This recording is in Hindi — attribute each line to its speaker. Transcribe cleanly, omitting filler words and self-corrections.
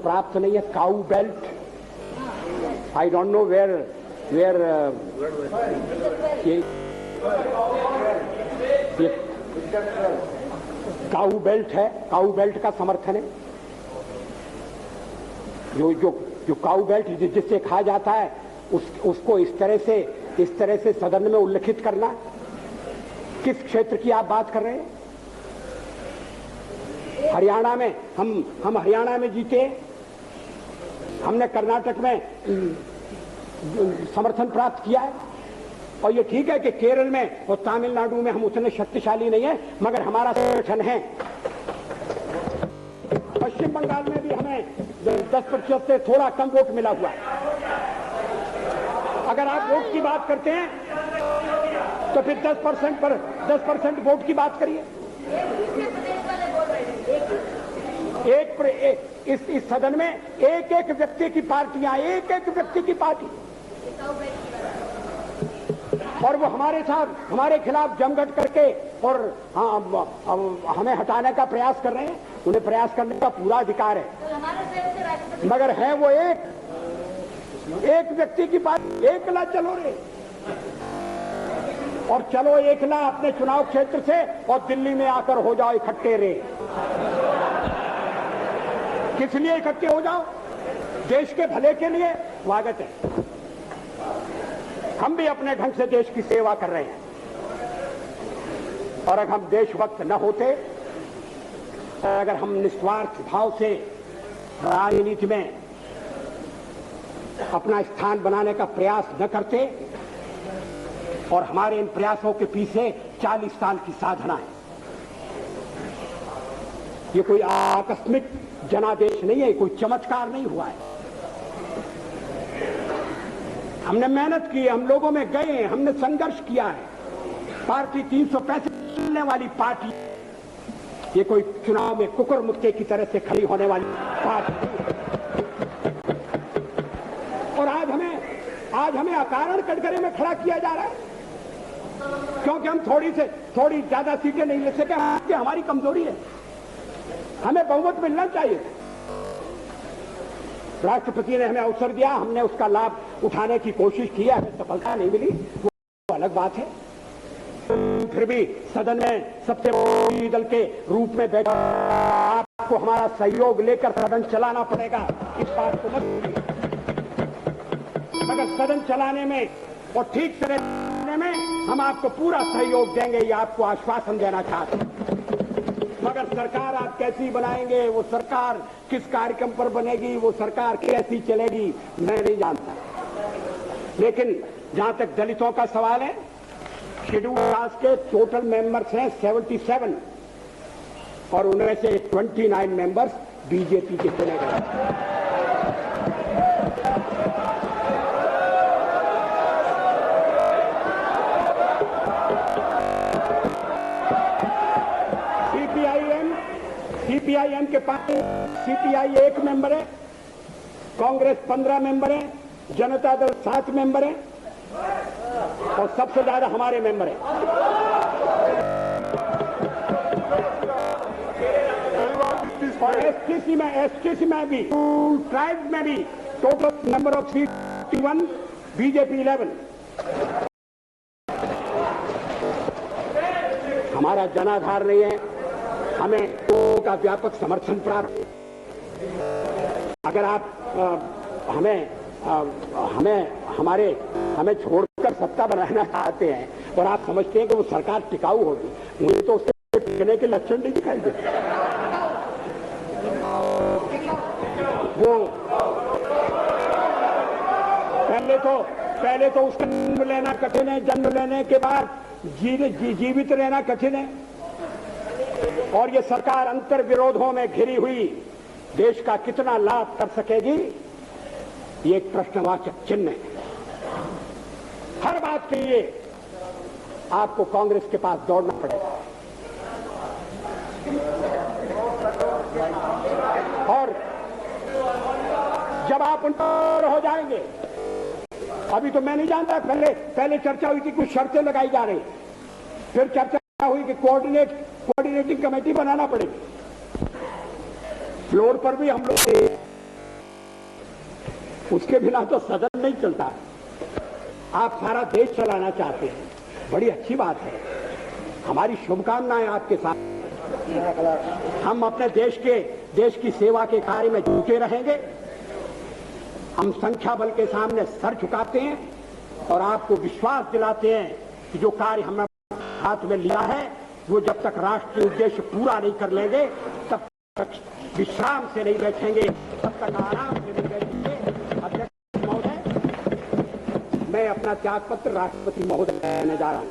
Speaker 1: प्राप्त नहीं है, cow belt. I don't know where ये काऊ बेल्ट है, काऊ बेल्ट का समर्थन है। जो काऊ बेल्ट जिससे कहा जाता है उसको इस तरह से सदन में उल्लेखित करना। किस क्षेत्र की आप बात कर रहे हैं? हरियाणा में हम हरियाणा में जीते, हमने कर्नाटक में समर्थन प्राप्त किया है। और ये ठीक है कि केरल में और तमिलनाडु में हम उतने शक्तिशाली नहीं है, मगर हमारा संगठन है। पश्चिम बंगाल में भी हमें 10% से थोड़ा कम वोट मिला हुआ है। अगर आप वोट की बात करते हैं तो फिर 10% वोट की बात करिए। इस सदन में एक व्यक्ति की पार्टियां, एक व्यक्ति की पार्टी, और वो हमारे साथ हमारे खिलाफ जमघट करके और हमें हटाने का प्रयास कर रहे हैं। उन्हें प्रयास करने का पूरा अधिकार है, मगर है वो एक व्यक्ति की पार्टी। एकला चलो रे, और चलो एकला अपने चुनाव क्षेत्र से, और दिल्ली में आकर हो जाओ इकट्ठे रे। किस लिए इकट्ठे हो जाओ? देश के भले के लिए। स्वागत है, हम भी अपने ढंग से देश की सेवा कर रहे हैं। और अगर हम देशभक्त न होते, अगर हम निस्वार्थ भाव से राजनीति में अपना स्थान बनाने का प्रयास न करते, और हमारे इन प्रयासों के पीछे 40 साल की साधना है। ये कोई आकस्मिक जनादेश नहीं है, कोई चमत्कार नहीं हुआ है। हमने मेहनत की है, हम लोगों में गए, हमने संघर्ष किया है। पार्टी 365 मिलने वाली पार्टी, ये कोई चुनाव में कुकुर मुक्के की तरह से खड़ी होने वाली पार्टी। और आज हमें अकारण कटघरे में खड़ा किया जा रहा है, क्योंकि हम थोड़ी ज्यादा सीटें नहीं ले सके। हमारी कमजोरी है, हमें बहुमत मिलना चाहिए। राष्ट्रपति ने हमें अवसर दिया, हमने उसका लाभ उठाने की कोशिश की है, हमें सफलता नहीं मिली, वो अलग बात है। फिर भी सदन में सबसे बड़ी दल के रूप में बैठा, आपको हमारा सहयोग लेकर सदन चलाना पड़ेगा, इस बात को मत भूलिए। मगर सदन चलाने में और ठीक तरह चलाने में हम आपको पूरा सहयोग देंगे, ये आपको आश्वासन देना चाहते हैं। मगर सरकार आप कैसी बनाएंगे, वो सरकार किस कार्यक्रम पर बनेगी, वो सरकार कैसी चलेगी, मैं नहीं जानता। लेकिन जहां तक दलितों का सवाल है, शेड्यूल कास्ट के टोटल मेंबर्स हैं 77, और उनमें से 29 मेंबर्स बीजेपी के चुने गए। सीपीआईएम के पास सीपीआई 1 मेंबर है, कांग्रेस 15 मेंबर है, जनता दल 7 मेंबर है, और सबसे ज्यादा हमारे मेंबर हैं। और एसटीसी में भी, ट्राइब में भी total number of seat 51, BJP 11। हमारा जनाधार नहीं है, हमें लोगों का व्यापक समर्थन प्राप्त। अगर आप हमें छोड़कर सत्ता बनाना चाहते हैं और आप समझते हैं कि वो सरकार टिकाऊ होगी, मुझे तो उससे टिकने के लक्षण नहीं दिखाई देते। वो पहले तो उसका जन्म लेना कठिन है, जन्म लेने के बाद जीवित रहना कठिन है। और ये सरकार अंतर विरोधों में घिरी हुई देश का कितना लाभ कर सकेगी, ये एक प्रश्नवाचक चिन्ह है। हर बात के लिए आपको कांग्रेस के पास दौड़ना पड़ेगा, और जब आप उन पर हो जाएंगे, अभी तो मैं नहीं जानता, पहले चर्चा हुई थी, कुछ शर्तें लगाई जा रही, फिर चर्चा हुई कि कोऑर्डिनेटिंग कमेटी बनाना पड़ेगी। फ्लोर पर भी हम लोग उसके बिना तो सदन नहीं चलता। आप सारा देश चलाना चाहते हैं, बड़ी अच्छी बात है, हमारी शुभकामनाएं आपके साथ। हम अपने देश की सेवा के कार्य में जुटे रहेंगे। हम संख्या बल के सामने सर झुकाते हैं और आपको विश्वास दिलाते हैं कि जो कार्य हमने हाथ में लिया है वो जब तक राष्ट्रीय उद्देश्य पूरा नहीं कर लेंगे तब तक विश्राम से नहीं बैठेंगे, तब तक आराम से नहीं बैठेंगे। अध्यक्ष महोदय, मैं अपना त्यागपत्र राष्ट्रपति महोदय देने जा रहा हूं।